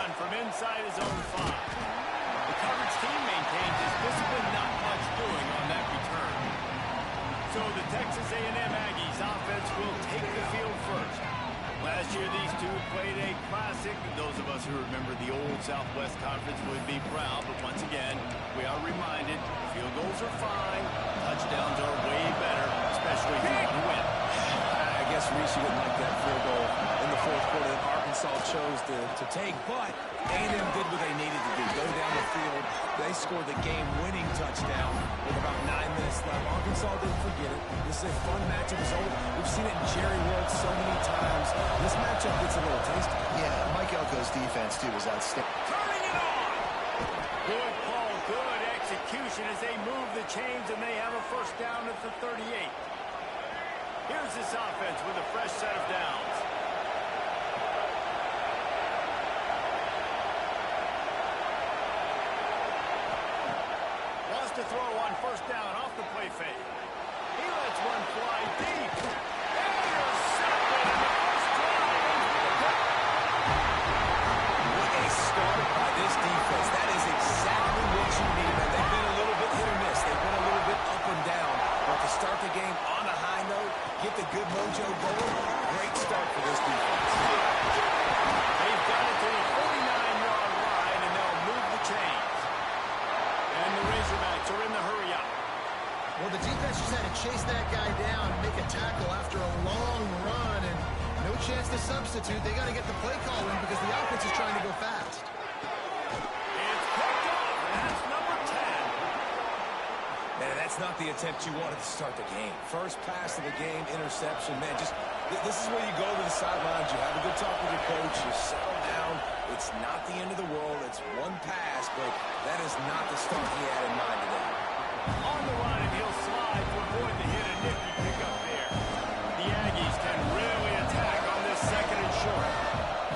run from inside his own 5. The coverage team maintains his discipline, not much doing on that return. So the Texas A&M Aggies offense will take the field first. Last year, these two played a classic. Those of us who remember the old Southwest Conference would be proud, but once again, we are reminded field goals are fine, touchdowns are way better, especially if you want to win. I guess Reese, you didn't like that field goal in the fourth quarter that Arkansas chose to take, but A&M did what they needed to do. Go down the field. They scored the game-winning touchdown with about 9 minutes left. Arkansas didn't forget it. This is a fun matchup. We've seen it in Jerry World so many times. This matchup gets a little tasty. Yeah, Mike Elko's defense, too, was outstanding. Turning it on! Good call, good execution as they move the chains, and they have a first down at the 38. Here's this offense with a fresh set of downs. Wants to throw on first down off the play fake. He lets one fly deep. Intercepted in the first drive. What a start by this defense. That is exactly what you need, man. They've been a little bit hit or miss. They've been a little bit up and down. But to start the game on a high note, get the good mojo going, great start for this defense. They've got it to the 49-yard line, and they'll move the chains. And the Razorbacks are in the hurry-up. Well, the defense just had to chase that guy down, make a tackle after a long run, and no chance to substitute. They got to get the play call in because the offense is trying to go fast. It's picked off, and that's number 10. Man, that's not the attempt you wanted to start the game. First pass of the game, interception. Man, this is where you go to the sidelines. You have a good talk with your coach. You settle down. It's not the end of the world. It's one pass, but that is not the start he had in mind today. On the run, and he'll slide to avoid the hit, and nifty pickup there. The Aggies can really attack on this second and short.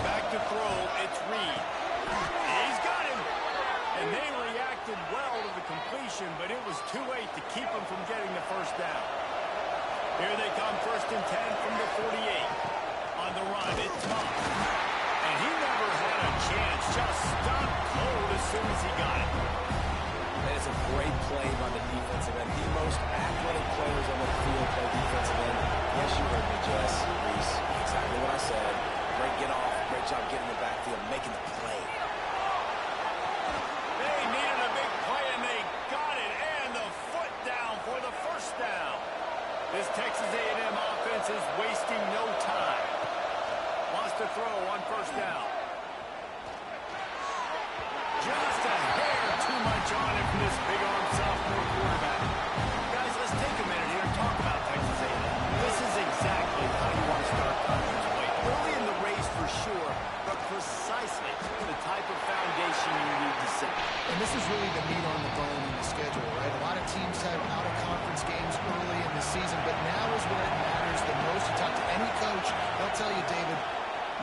Back to throw, it's Reed. He's got him. And they reacted well to the completion, but it was too late to keep him from getting the first down. Here they come, first and 10 from the 48. On the run, it's Tough. And he never had a chance, just stopped cold as soon as he got it. That is a great play by the defensive end. The most athletic players on the field play defensive end. Yes, you heard me, Jess, Reese. Exactly what I said. Great get off. Great job getting the backfield, making the play. They needed a big play, and they got it. And the foot down for the first down. This Texas A&M offense is wasting no time. Wants to throw on first down. Just a hair too much on it from this big-arm sophomore quarterback. Guys, let's take a minute here and talk about Texas A&M. This is exactly how you want to start conference play. Early in the race for sure, but precisely the type of foundation you need to set. And this is really the meat on the bone in the schedule, right? A lot of teams have out-of-conference games early in the season, but now is where it matters the most. You talk to any coach, they'll tell you, David,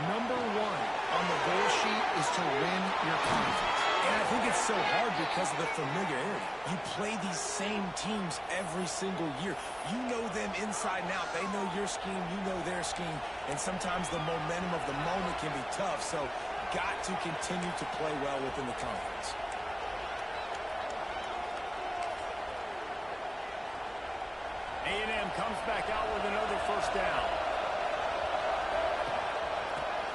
number one on the goal sheet is to win your conference. And I think it's so hard because of the familiarity. You play these same teams every single year. You know them inside and out. They know your scheme, you know their scheme, and sometimes the momentum of the moment can be tough, so got to continue to play well within the conference. A&M comes back out with another first down.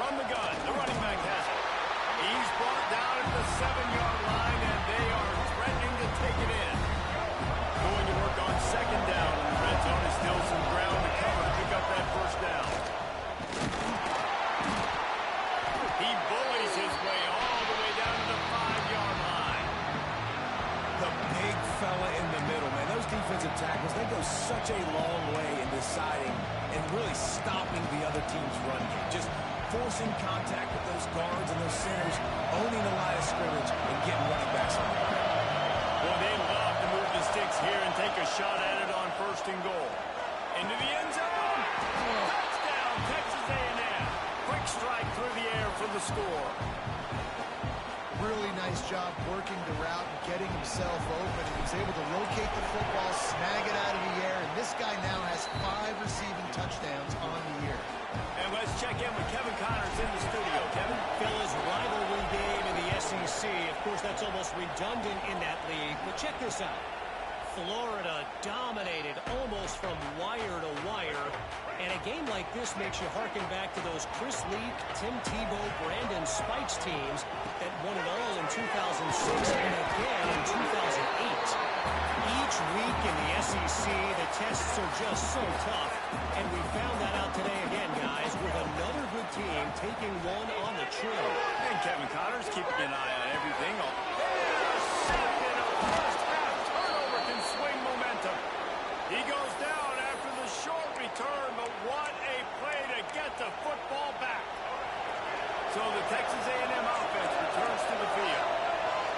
From the gun, the running back has it. He's brought down at the 7-yard line, and they are threatening to take it in. Going to work on second down, and the red zone is still some ground to cover to pick up that first down. He bullies his way all the way down to the 5-yard line. The big fella in the middle, man. Those defensive tackles, they go such a long way in deciding and really stopping the other team's run game. Just forcing contact with those guards and those centers, owning the line of scrimmage, and getting running backs on the ground. Well, they love to move the sticks here and take a shot at it on first and goal. Into the end zone. Touchdown, Texas A&M. Quick strike through the air for the score. Really nice job working the route and getting himself open. He was able to locate the football, snag it out of the air, and this guy now has 5 receiving touchdowns on the year. And let's check in with Kevin Connors in the studio. Kevin? Fellas, rivalry game SEC. Of course, that's almost redundant in that league, but check this out. Florida dominated almost from wire to wire. And a game like this makes you harken back to those Chris Leak, Tim Tebow, Brandon Spikes teams that won it all in 2006 and again in 2008. Each week in the SEC, the tests are just so tough. And we found that out today again, guys, with another good team taking one on the chin. And Kevin Connor's keeping an eye on everything. Swing momentum. He goes down after the short return, but what a play to get the football back. So the Texas A&M offense returns to the field.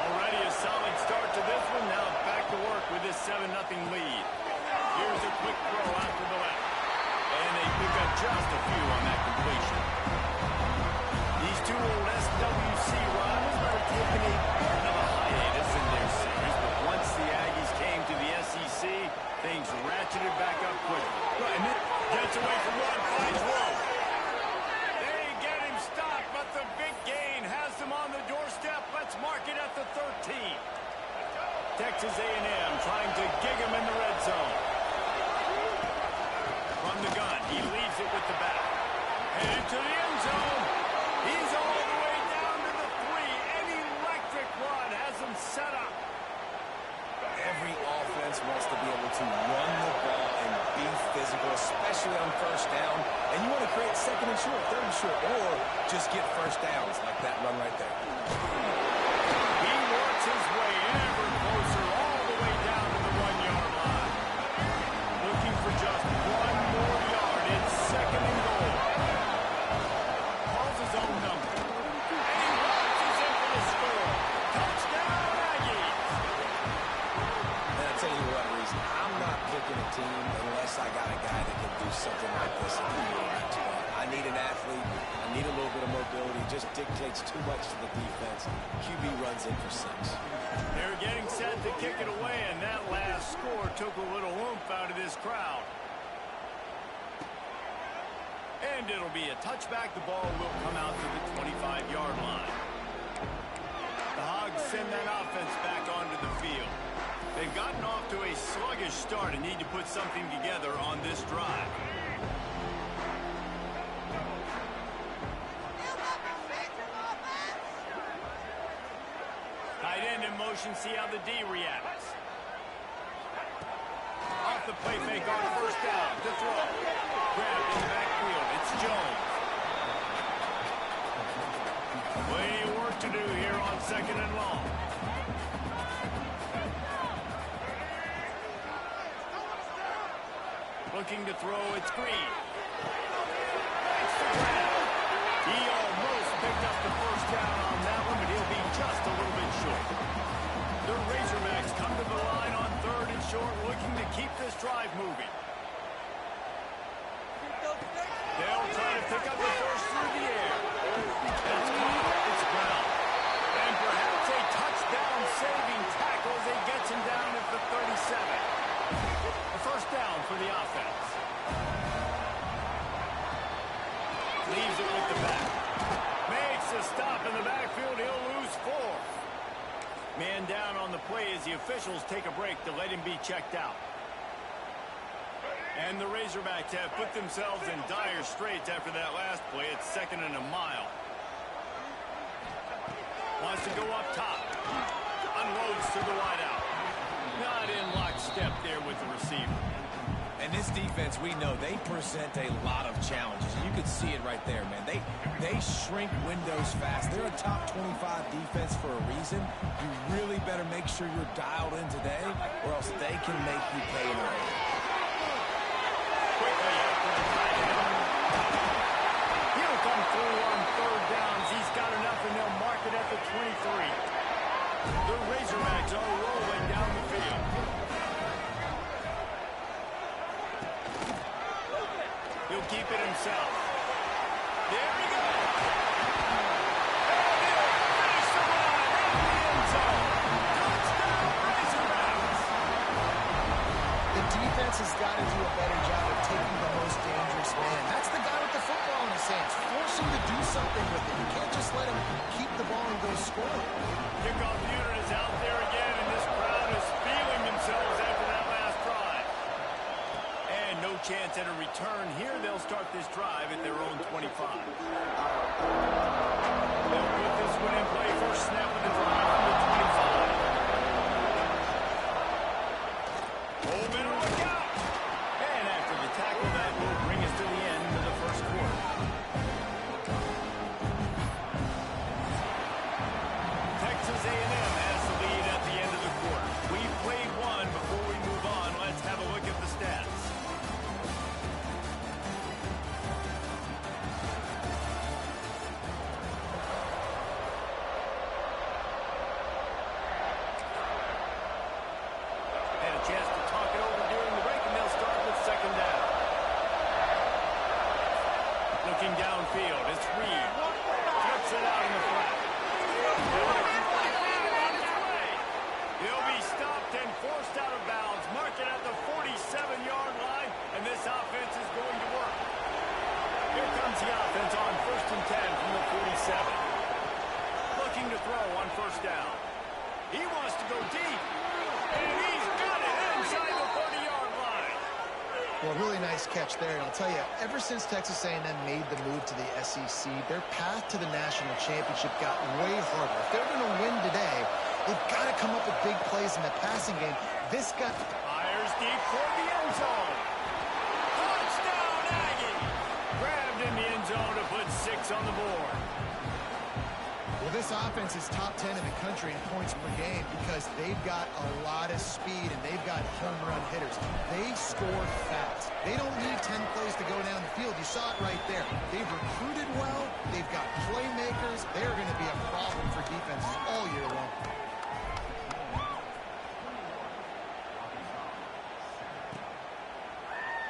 Already a solid start to this one. Now back to work with this 7-0 lead. Here's a quick throw out to the left. And they pick up just a few on that completion. These two old SWC rivals are taking a bit of a hiatus in their series, but once the Aggies came to the SEC, things ratcheted back up quickly. Gets away from one, finds Rowe. They get him stopped, but the big gain has them on the doorstep. Let's mark it at the 13. Texas A&M trying to gig him in the red zone. From the gun, he leaves it with the back. Headed to the end zone. He's all the way down to the 3. An electric run has him set up. Every offense wants to be able to run the ball and be physical, especially on first down. And you want to create second and short, third and short, or just get first downs like that run right there. He works his way ever closer all the way down to the 1-yard line. Looking for just one more yard. It's second and goal. Calls his own number. And he launches in for the score. Touchdown, Aggies. And I'll tell you what, Reese, I'm not picking a team unless I got a guy that can do something like this in the quarterback's spot. I need an athlete. I need a little bit of mobility. It just dictates too much to the defense. QB runs in for 6. They're getting set to kick it away, and that last score took a little oomph out of this crowd. And it'll be a touchback. The ball will come out to the 25-yard line. The Hogs send that offense back onto the field. They've gotten off to a sluggish start and need to put something together on this drive. Tight end in motion, see how the D reacts. Off the play fake on first down to throw. Grabbed in the backfield. It's Jones. Plenty of work to do here on second and long. Looking to throw, it's Green. It's the grab. He almost picked up the first down on that one, but he'll be just a little bit short. The Razorbacks come to the line on third and short, looking to keep this drive moving. They'll try to pick up the first through the air. That's caught. It's Brown. And perhaps a touchdown-saving tackle as he gets him down at the 37. A first down for the offense. Leaves it with the back. Makes a stop in the backfield. He'll lose 4. Man down on the play as the officials take a break to let him be checked out. And the Razorbacks have put themselves in dire straits after that last play. It's second and a mile. Wants to go up top. Unloads to the wideout. Not in lockstep there with the receiver. And this defense, we know, they present a lot of challenges. You can see it right there, man. They shrink windows fast. They're a top 25 defense for a reason. You really better make sure you're dialed in today, or else they can make you pay in a hurry. Quickly after the tight end. He'll come through on third downs. He's got enough, and they'll mark it at the 23. The Razorbacks are rolling down the field. He'll keep it himself. There he goes. And he'll finish the run in the end zone. Touchdown, Razorbacks. The defense Force him to do something with it. You can't just let him keep the ball and go score. Kickoff unit is out there again, and this crowd is feeling themselves after that last drive. And no chance at a return here. They'll start this drive at their own 25. They'll put this one in play. First snap of the drive from the 25. Oh, better look out. And after the tackle, that will bring us to the end of the first quarter. Texas A&M has the lead at the end of the quarter. We've played one. Before we move on, let's have a look at the stats. Chance to talk it over during the break, and they'll start with second down. Looking downfield, it's Reed. Flips it out in the flat. He'll be stopped and forced out of bounds. Mark it at the 47-yard line, and this offense is going to work. Here comes the offense on 1st and 10 from the 47. Looking to throw on first down. He wants to go deep, and he's got it inside the 30-yard line. Well, really nice catch there, and I'll tell you, ever since Texas A&M made the move to the SEC, their path to the national championship got way harder. If they're going to win today, they've got to come up with big plays in the passing game. This guy fires deep toward the end zone. Touchdown, Aggie! Grabbed in the end zone to put 6 on the board. Well, this offense is top 10 in the country in points per game because they've got a lot of speed and they've got home run hitters. They score fast. They don't need 10 plays to go down the field. You saw it right there. They've recruited well. They've got playmakers. They're going to be a problem for defenses all year long.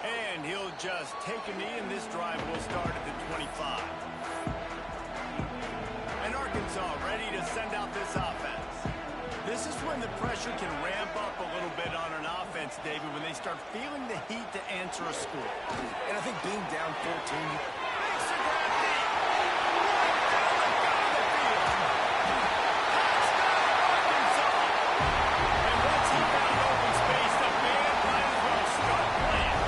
And he'll just take a knee, and this drive will start at the 25. And Arkansas ready to send out this offense. This is when the pressure can ramp up a little bit on an offense, David, when they start feeling the heat to answer a score. And I think being down 14, makes a grab deep. Right down the gut of the field. Touchdown, Arkansas. And once he found open space, the band might as well start playing.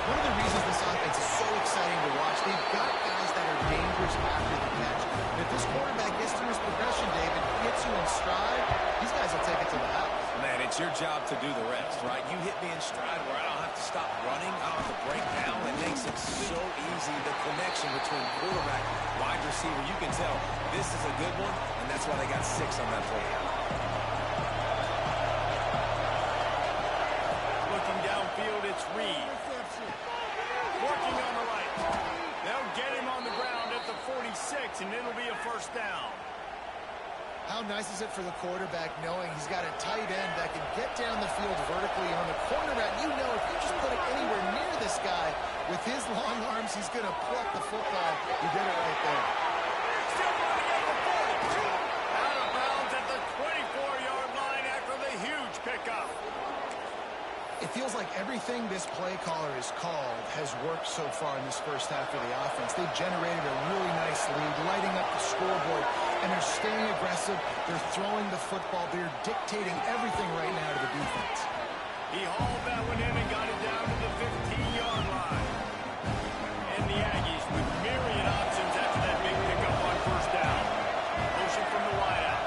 One of the reasons this offense is so exciting to watch, they've got guys that are dangerous after the catch. And if this quarterback gets through his progression, David, gets you in stride, these guys will take it to the house. man, it's your job to do the rest, right? You hit me in stride where I don't have to stop running. I don't have to break down. It makes it so easy, the connection between quarterback, wide receiver. You can tell this is a good one, and that's why they got 6 on that play. Looking downfield, it's Reed. Working on the right. They'll get him on the ground at the 46, and it'll be a first down. How nice is it for the quarterback knowing he's got a tight end that can get down the field vertically on the cornerback? You know if you just put it anywhere near this guy with his long arms, he's going to pluck the football. He did it right there. Still running at the 40. Out of bounds at the 24-yard line after the huge pickup. It feels like everything this play caller has called has worked so far in this first half of the offense. They've generated a really nice lead, lighting up the scoreboard, and they're staying aggressive. They're throwing the football. They're dictating everything right now to the defense. He hauled that one in and got it down to the 15-yard line. And the Aggies with myriad options after that big pickup on first down. Motion from the wideout.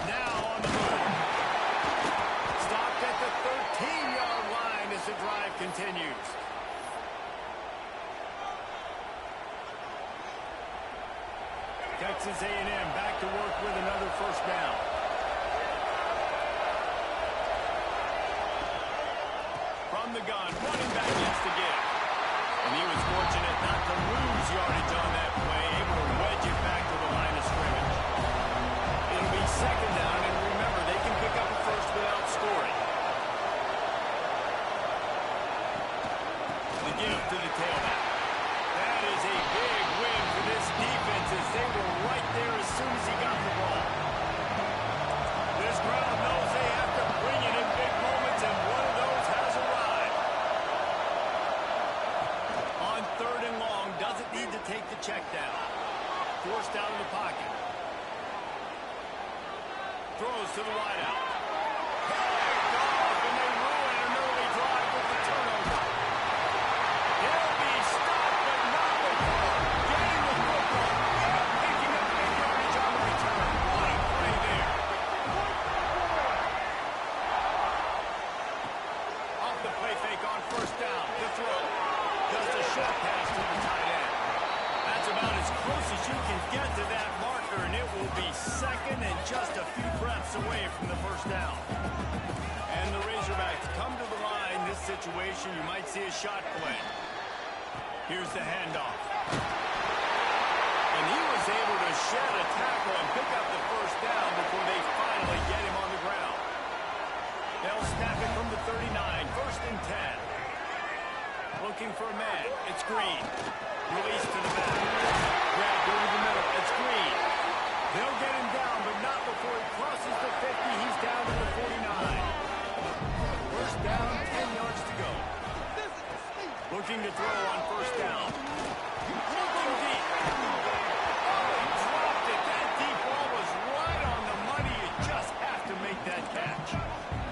Now on the move. Stopped at the 13-yard line as the drive continues. Texas A&M back to work with another first down. From the gun, running back gets the give. And he was fortunate not to lose yardage on that play, able to wedge it back to the line of scrimmage. It'll be second down, and remember, they can pick up a first without scoring. The give to the tailback. That is a big win for this defense as they were right there as soon as he got the ball. This crowd knows they have to bring it in big moments, and one of those has arrived. On 3rd and long. Forced out of the pocket. Throws to the wideout. Picked off, and they ruin an early drive with the turnover. He'll be stopped, but not before getting the football and picking up big yardage on the return. What a play there. Off the play fake on first down. To throw. Just a short pass to the tight end. That's about as close as you can get to that marker, and it will be second and just a few breaths away from the first down. And the Razorbacks come to the line. This situation, you might see a shot play. Here's the handoff. And he was able to shed a tackle and pick up the first down before they finally get him on the ground. They'll snap it from the 39, first and 10. Looking for a man. It's Green. Release to the back. Grabbed over the middle. It's Green. They'll get him down, but not before he crosses the 50. He's down to the 49. First down, 10 yards to go. Looking to throw on first down. Looking deep. Oh, he dropped it. That deep ball was right on the money. You just have to make that catch.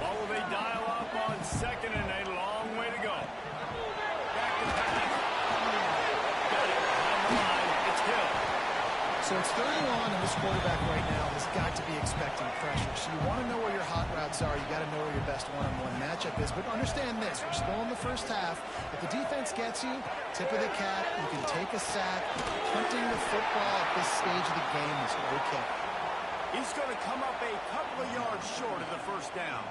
What will they dial up on second and a long way to go? Back to pass. Got it. On the line. It's Hill. So it's 3rd and long, and this quarterback right now has got to be expecting pressure. So you want to know where your hot routes are. You got to know where your best one-on-one matchup is. But understand this: we're still in the first half. If the defense gets you, tip of the cap, you can take a sack. Punting the football at this stage of the game is okay. He's going to come up a couple of yards short of the first down.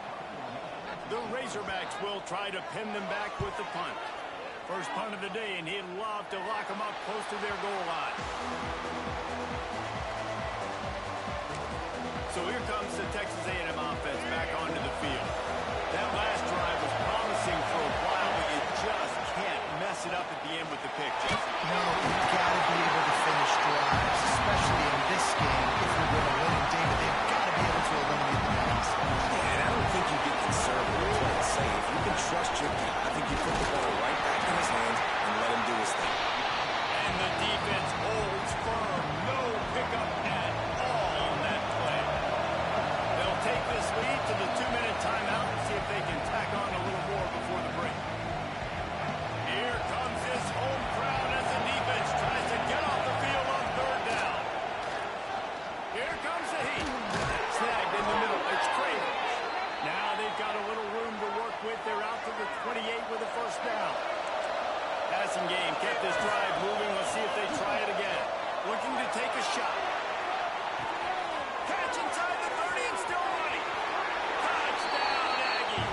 The Razorbacks will try to pin them back with the punt. First punt of the day, and he'd love to lock them up close to their goal line. So here comes the Texas A&M offense back onto the field. That last drive was promising for a while, but you just can't mess it up at the end with the pick, Jesse. No, you've got to be able to finish drives, especially in this game. If you're going to win, and David, they've got to be able to eliminate the pass. Yeah, and I don't think you get conservative play it safe. If you can trust your guy, I think you put the ball right back in his hands and let him do his thing. And the defense holds firm. No pickup at all on that play. They'll take this lead to the 2-minute timeout and see if they can tack on a little more before the break. Here comes this home crowd as the defense tries to get off the field on 3rd down. Here comes the heat. Snagged in the middle. It's Craven. Now they've got a little room to work with. They're out to the 28 with a first down. Passing game kept this drive moving. Let's see if they try it again. Looking to take a shot. Catch inside the 30 and still running. Touchdown, Aggie.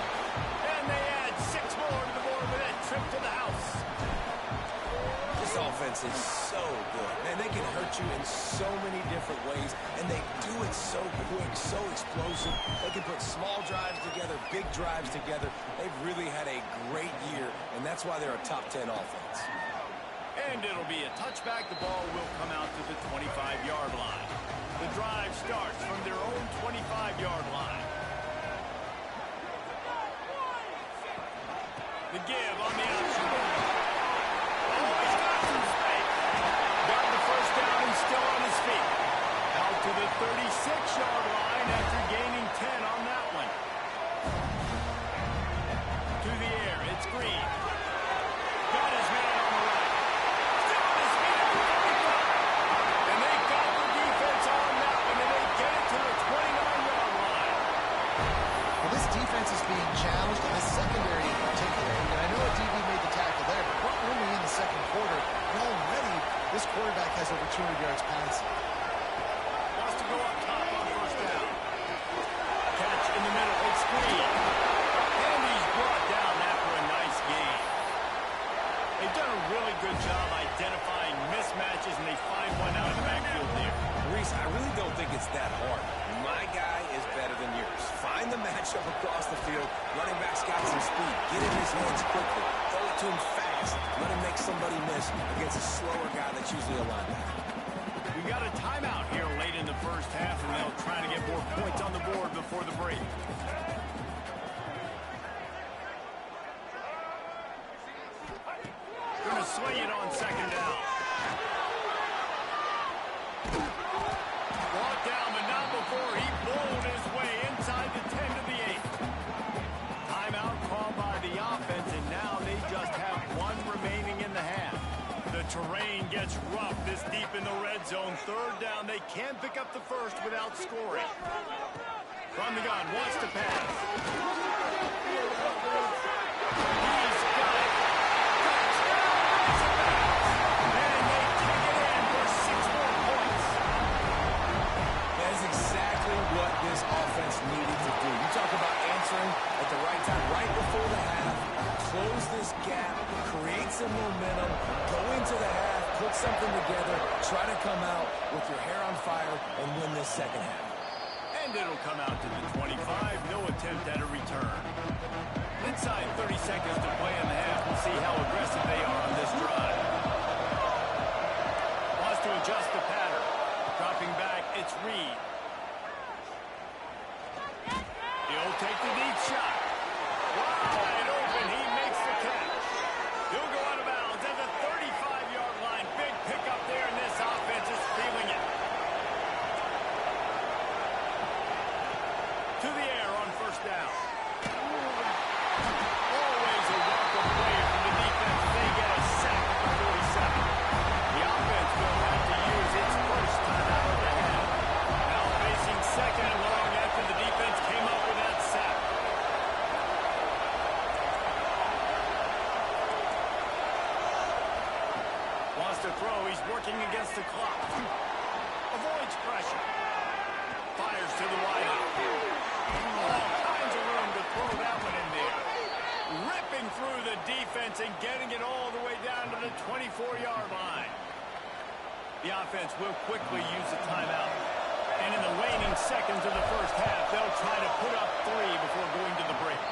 And they add 6 more to the board with that trip to the house. This offense is so good. Man, they can hurt you in so many different ways, and they do it so quick, so explosive. They can put small drives together, big drives together. They've really had a great year, and that's why they're a top 10 offense. And it'll be a touchback. The ball will come out to the 25-yard line. The drive starts from their own 25-yard line. The give on the option. Oh, he's got some space. Got the first down and still on his feet. Out to the 36-yard line after gaining 10 on that one. To the air, it's Green. Got his man on the right. Still on his feet at the 35. And they got the defense on that one, and they get it to the 29-yard line. Well, this defense is being challenged, and this secondary in particular. And I know a DB made the tackle there, but we're only in the 2nd quarter. And already, this quarterback has over 200 yards passing. Wants to go up top on first down. Catch in the middle. It's Green. And he's brought down after a nice gain. They've done a really good job identifying mismatches, and they find one out of the backfield there. Reese, I really don't think it's that hard. My guy is better than yours. Find the matchup across the field. Running back's got some speed. Get in his hands quickly. Throw it to him fast. Let him make somebody miss against a slower guy that's usually a linebacker. We got a timeout here late in the first half, and they'll try to get more points on the board before the break. Going to swing it on 2nd down. Brought down, but not before he bowled his way inside the 10 to the 8. Timeout called by the offense, and now they just have one remaining in the half. The terrain gets rough this deep in the red zone. Third down, they can't pick up the first without scoring. From the gun, wants to pass. He's got it. And they kick it in for 6 more points. That is exactly what this offense needed to do. You talk about answering at the right time, right before the half, close this gap, create some momentum, go into the half, put something together, try to come out with your hair on fire and win this second half. And it'll come out to the 25. No attempt at a return. Inside 30 seconds to play in the half. We'll see how aggressive they are on this drive. Wants to adjust the pattern. Dropping back, it's Reed. He'll take the deep shot. Wide open, he makes the catch. He'll go out of bounds at the 35-yard line. Big pickup there, and this offense is feeling it. To the air on first down. Always a welcome play from the defense. They get a sack at the 47. The offense will have to use its first timeout of the half. Now facing second and long after the defense came up with that sack. Wants to throw. He's working against the clock. Avoids pressure. Fires to the wideout. All kinds of room to throw that one in there. Ripping through the defense and getting it all the way down to the 24-yard line. The offense will quickly use the timeout. And in the waning seconds of the first half, they'll try to put up 3 before going to the break.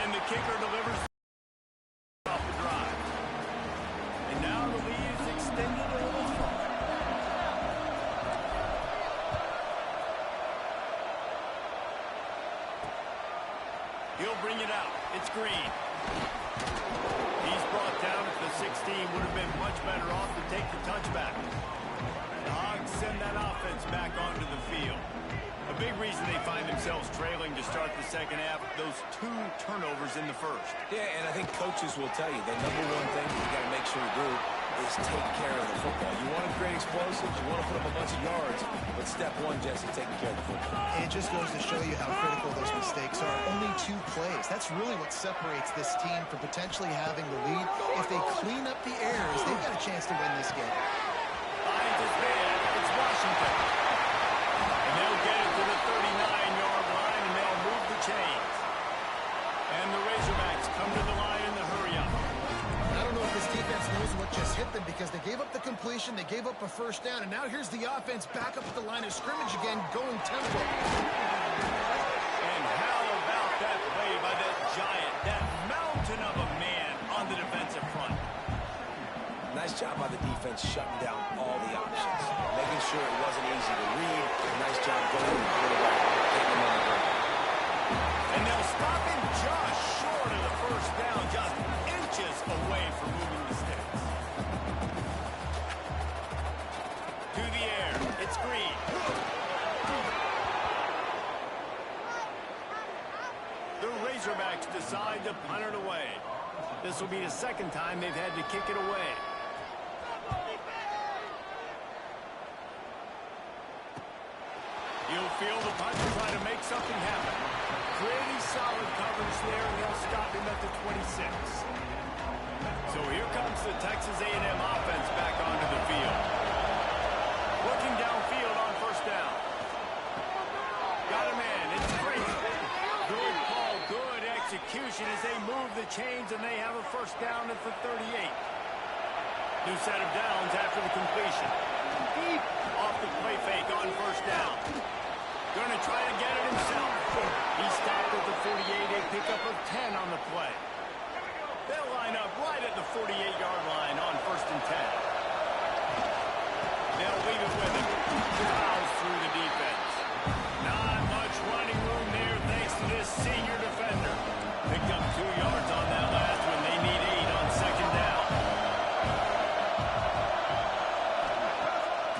And the kicker delivers off the drive. And now the lead is extended a little further. He'll bring it out. It's Green. He's brought down at the 16. Would have been much better off to take the touchback. The Hogs send that offense back onto the field. A big reason they find themselves trailing to start the second half, those 2 turnovers in the first. Yeah, and I think coaches will tell you the number one thing you got to make sure you do is take care of the football. You want to create explosives, you want to put up a bunch of yards, but step one, Jesse, taking care of the football. It just goes to show you how critical those mistakes are. Only 2 plays. That's really what separates this team from potentially having the lead. If they clean up the errors, they've got a chance to win this game. Finds his man. It's Washington. And they'll get it to the 39-yard line, and they'll move the chains. And the Razorbacks come to the line in the hurry-up. I don't know if this defense knows what just hit them because they gave up the completion, they gave up a first down, and now here's the offense back up at the line of scrimmage again, going tempo. And how about that play by that giant, that mountain of a man on the defensive front? Nice job by the defense shutting down all the options, making sure it wasn't easy to read. Nice job going to the quarterback, taking him on the break. And they'll stop him just short of the first down, just inches away from moving the sticks. To the air, it's Green. The Razorbacks decide to punt it away. This will be the second time they've had to kick it away. You'll feel the punt to try to make something happen. Pretty solid coverage there, and they'll stop him at the 26. So here comes the Texas A&M offense back onto the field. Working downfield on first down. Got a man. It's Frazier. Good call, good execution as they move the chains, and they have a first down at the 38. New set of downs after the completion. Deep off the play fake on first down. Going to try to get it himself. He stopped at the 48, a pickup of 10 on the play. They'll line up right at the 48-yard line on first and 10. They'll leave it with him. Plows through the defense. Not much running room there thanks to this senior defender. Picked up 2 yards on that last one. They need 8 on second down.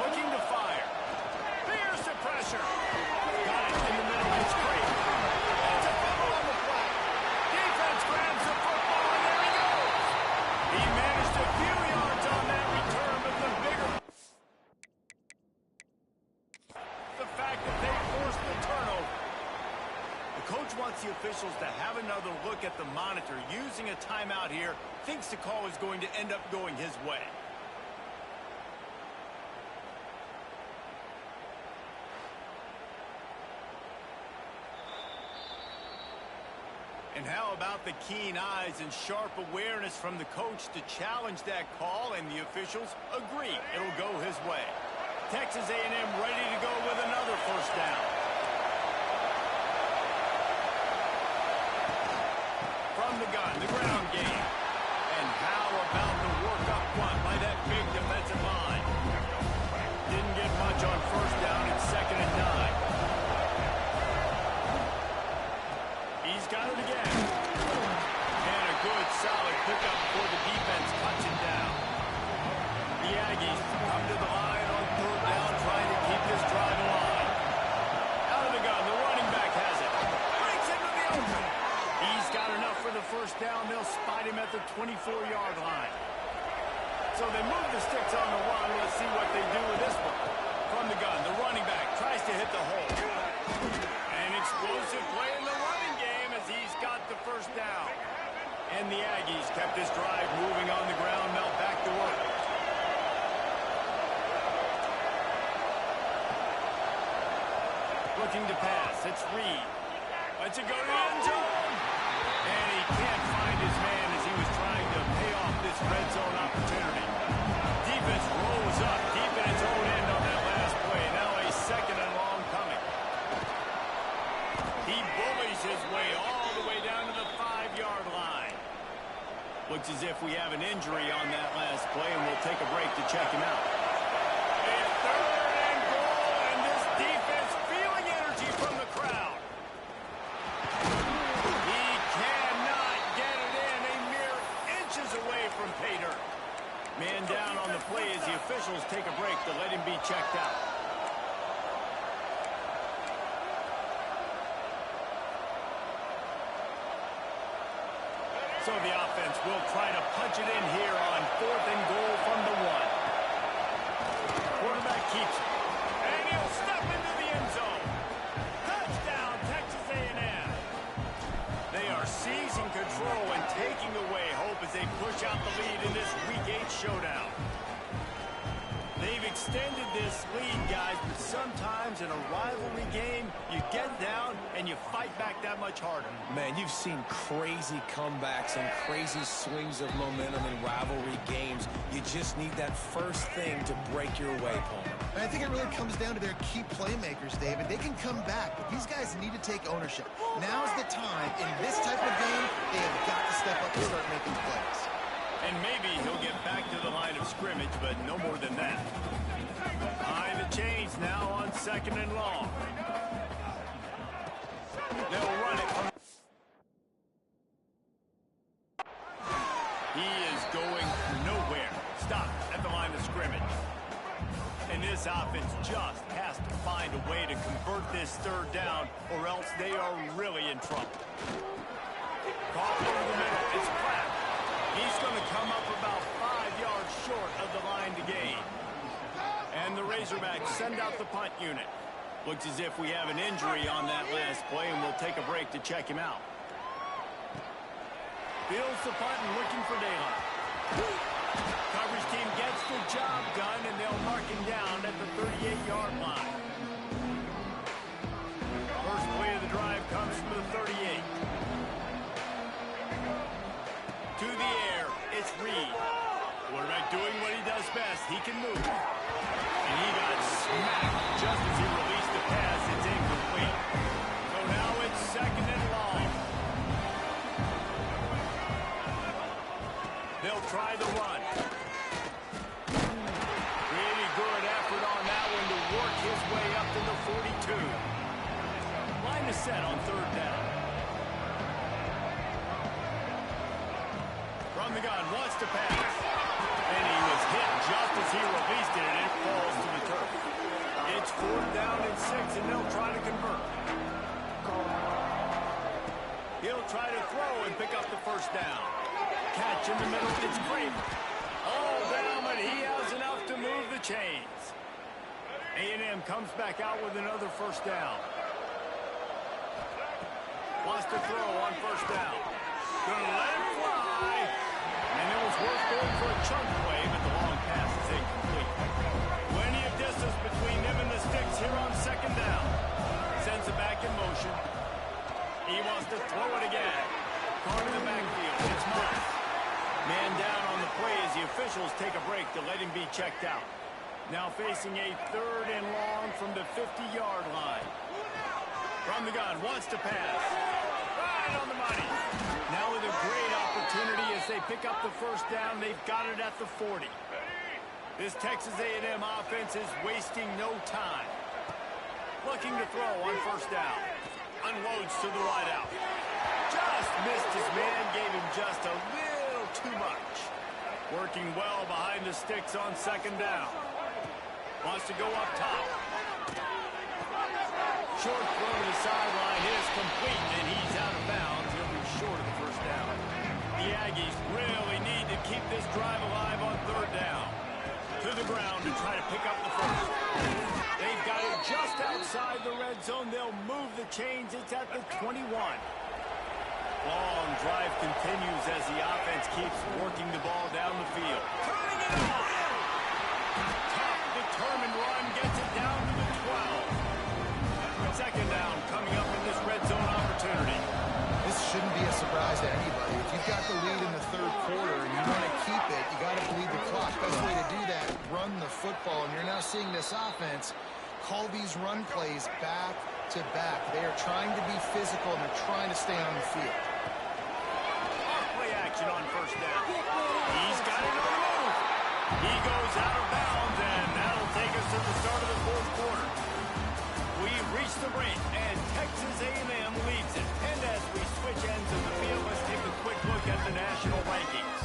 Looking wants the officials to have another look at the monitor. Using a timeout here, thinks the call is going to end up going his way. And how about the keen eyes and sharp awareness from the coach to challenge that call, and the officials agree it'll go his way. Texas A&M ready to go with another first down. From the gun, the ground game. And how about the work up front by that big defensive line? Didn't get much on first down. It's 2nd and 9. He's got it again. And a good, solid pickup before the defense cuts it down. The Aggies come to the line on 3rd down, trying to keep this drive alive. Out of the gun, the running back has it. Breaks into the open. He's got enough for the first down. They'll spot him at the 24-yard line. So they move the sticks on the run. Let's see what they do with this one. From the gun, the running back tries to hit the hole. An explosive play in the running game as he's got the first down. And the Aggies kept this drive moving on the ground. Now back to work. Looking to pass. It's Reed. Lets it go to the end zone. And he can't find his man as he was trying to pay off this red zone opportunity. Defense rolls up deep in its own end on that last play. Now a 2nd and long coming. He bullies his way all the way down to the 5-yard line. Looks as if we have an injury on that last play, and we'll take a break to check him out. It's 3rd and goal, and this defense feeling energy from the crowd. He cannot get it in, a mere inches away from pay dirt. Man down on the play as the officials take a break to let him be checked out. So the offense will try to punch it in here on 4th and goal from the 1. Quarterback keeps it. And he'll step into the end zone. Touchdown, Texas A&M. They are seizing control and taking away hope as they push out the lead in this Week 8 showdown. They've extended this lead, guys, but sometimes in a rivalry game, you get down and you fight back that much harder. Man, you've seen crazy comebacks and crazy swings of momentum in rivalry games. You just need that first thing to break your way, Palmer. And I think it really comes down to their key playmakers, David. They can come back, but these guys need to take ownership. Now's the time. In this type of game, they have got to step up and start making plays. And maybe he'll get back to the line of scrimmage, but no more than that. Behind the chains now on 2nd and long. They'll run it from... He is going nowhere. Stop at the line of scrimmage. And this offense just has to find a way to convert this 3rd down, or else they are really in trouble. Call over the middle. It's Pratt. He's going to come up about 5 yards short of the line to gain. And the Razorbacks send out the punt unit. Looks as if we have an injury on that last play, and we'll take a break to check him out. Fields the punt and looking for daylight. Coverage team gets the job done, and they'll mark him down at the 38-yard line. First play of the drive comes from the 38. To the air, it's Reed. Quarterback doing what he does best. He can move. And he got smacked just as he released the pass. It's incomplete. So now it's 2nd and long. They'll try the run. Really good effort on that one to work his way up to the 42. Line is set on 3rd down. From the gun, wants to pass. And he was hit just as he released it, and it falls to the turf. It's 4th down and 6, and they'll try to convert. He'll try to throw and pick up the first down. Catch in the middle, it's Kramer. All down, but he has enough to move the chains. A&M comes back out with another first down. Wants to throw on first down. Gonna let it fly. And it was worth going for a chunk play, but the long pass is incomplete. Plenty of distance between him and the sticks here on second down. Sends it back in motion. He wants to throw it again. Caught in the backfield. It's Moss. Man down on the play as the officials take a break to let him be checked out. Now facing a 3rd and long from the 50-yard line. From the gun, wants to pass. Right on the money. Now with a great opportunity as they pick up the first down. They've got it at the 40. This Texas A&M offense is wasting no time. Looking to throw on first down. Unloads to the wideout. Just missed his man, gave him just a little too much. Working well behind the sticks on second down. Wants to go up top. Short throw to the sideline is complete, and he's out of bounds. He'll be short of the first down. The Aggies really need to keep this drive alive on 3rd down. To the ground to try to pick up the first. They've got it just outside the red zone. They'll move the chains. It's at the 21. Long drive continues as the offense keeps working the ball down the field. Turning it on! Tough, determined run gets it down to the 12. Second down coming up in this red zone opportunity. This shouldn't be a surprise to anybody. If you've got the lead in the 3rd quarter and you want to keep it, you got to bleed the clock. Best way to do that, run the football. And you're now seeing this offense call these run plays back to back. They are trying to be physical and they're trying to stay on the field. Play action on first down. He's got it on the move. He goes out of bounds, and that'll take us to the start of the 4th quarter. We've reached the break, and Texas A&M leads it. And as we switch ends of the field, let's take a quick look at the national rankings.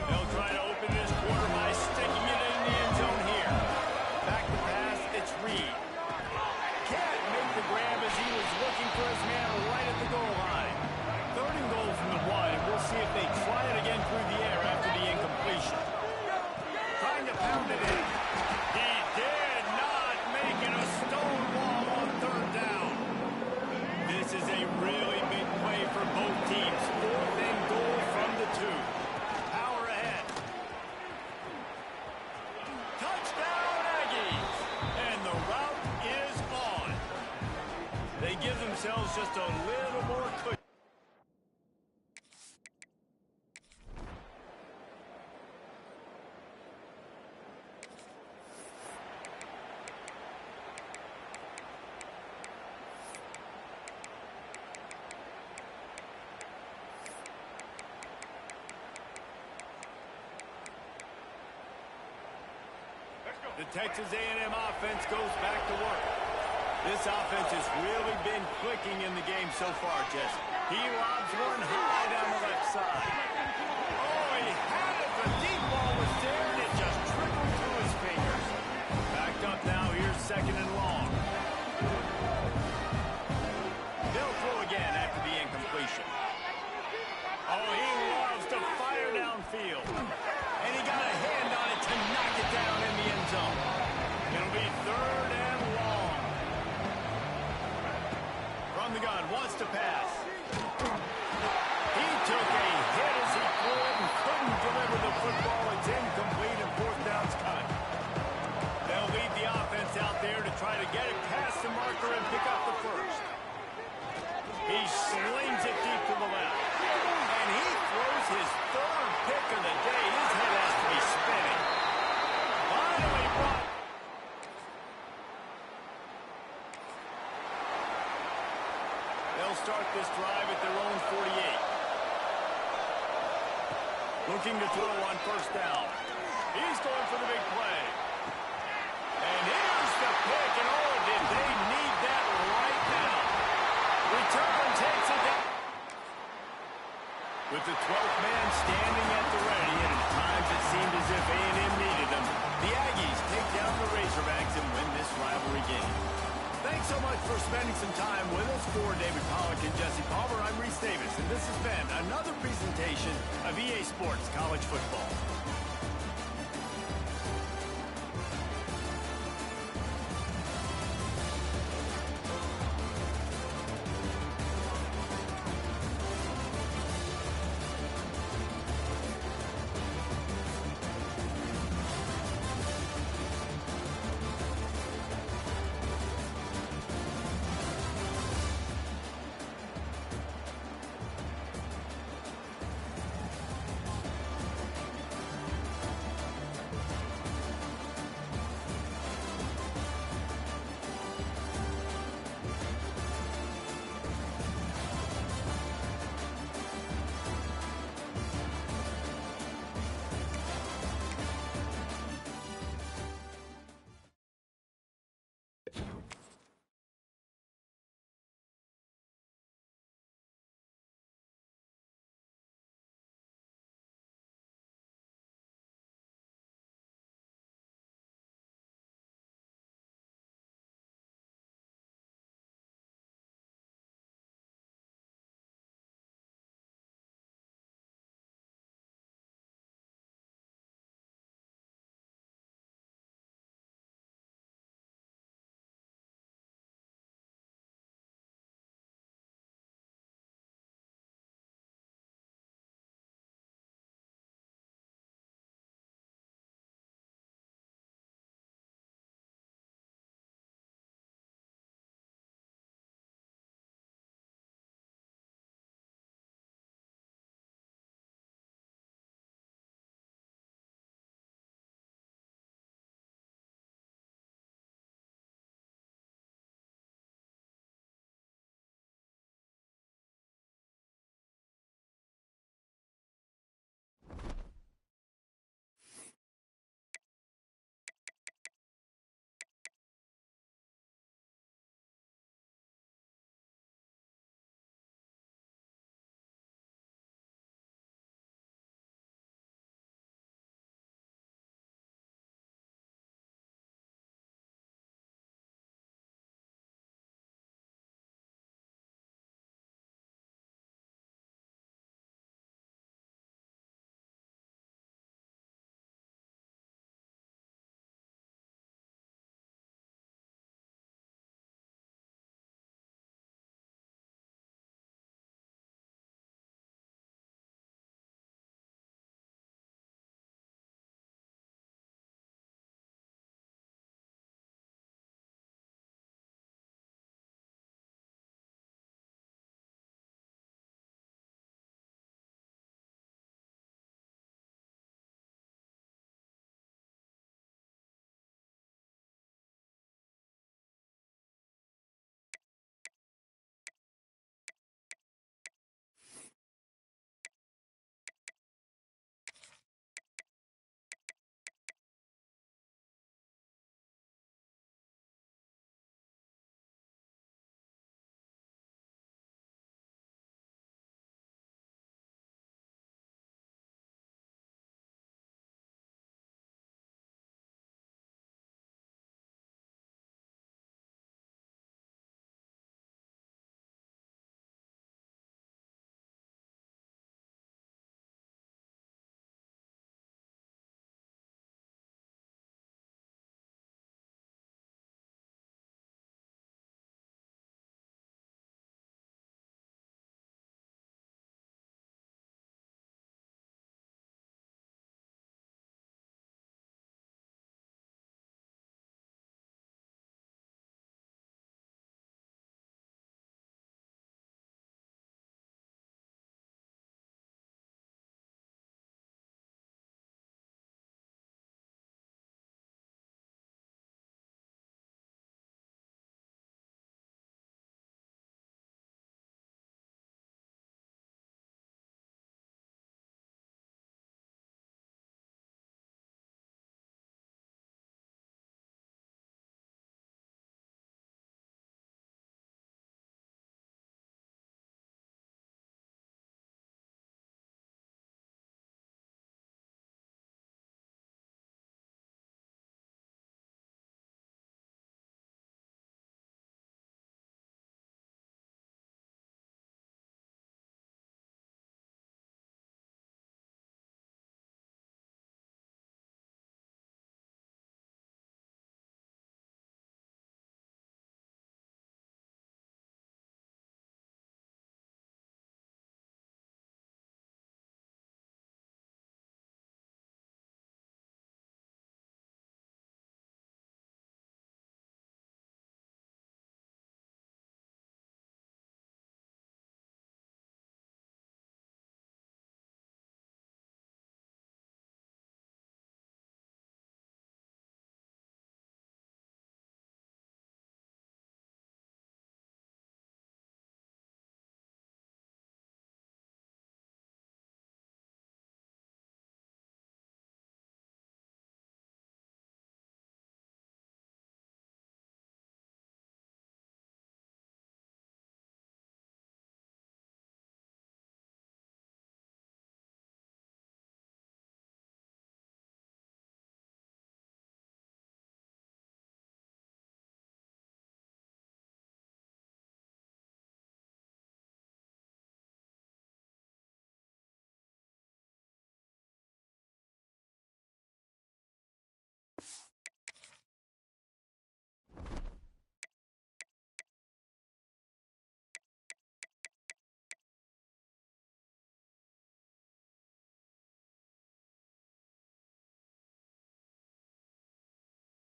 They'll try to open this quarter by sticking it in the end zone here. Back to pass, it's Reed. Can't make the grab as he was looking for his man right at the goal line. 3rd and goal from the 1, and we'll see if they try it again through the air after the incompletion. Trying to pound it in. He did not make it a stone wall on 3rd down. This is a really big play for both teams. 4th and goal from the 2. Power ahead. Touchdown Aggies! And the route is on. They give themselves just a little more cushion. The Texas A&M offense goes back to work. This offense has really been clicking in the game so far, Jesse. He lobs one high down the left side. Oh, he had it. The deep ball was there, and it just trickled through his fingers. Backed up now. Here's 2nd and long. They'll throw again after the incompletion. Oh, he loves to fire downfield. And he got a hand on it to knock it down in the end zone. It'll be 3rd and long. From the gun, wants to pass. He took a hit as he threw it and couldn't deliver the football. It's incomplete and 4th down's cut. They'll lead the offense out there to try to get it past the marker and pick up the first. He slings it deep to the left. And he throws his 3rd pick of the day. His head has to be spinning. Finally brought. They'll start this drive at their own 48. Looking to throw on first down. He's going for the big play. And here's the pick. And oh, did they need that right now. Return takes it down. With the 12th man standing at the ready, and at times it seemed as if A&M needed them, the Aggies take down the Razorbacks and win this rivalry game. Thanks so much for spending some time with us. For David Pollack and Jesse Palmer, I'm Reese Davis, and this has been another presentation of EA Sports College Football.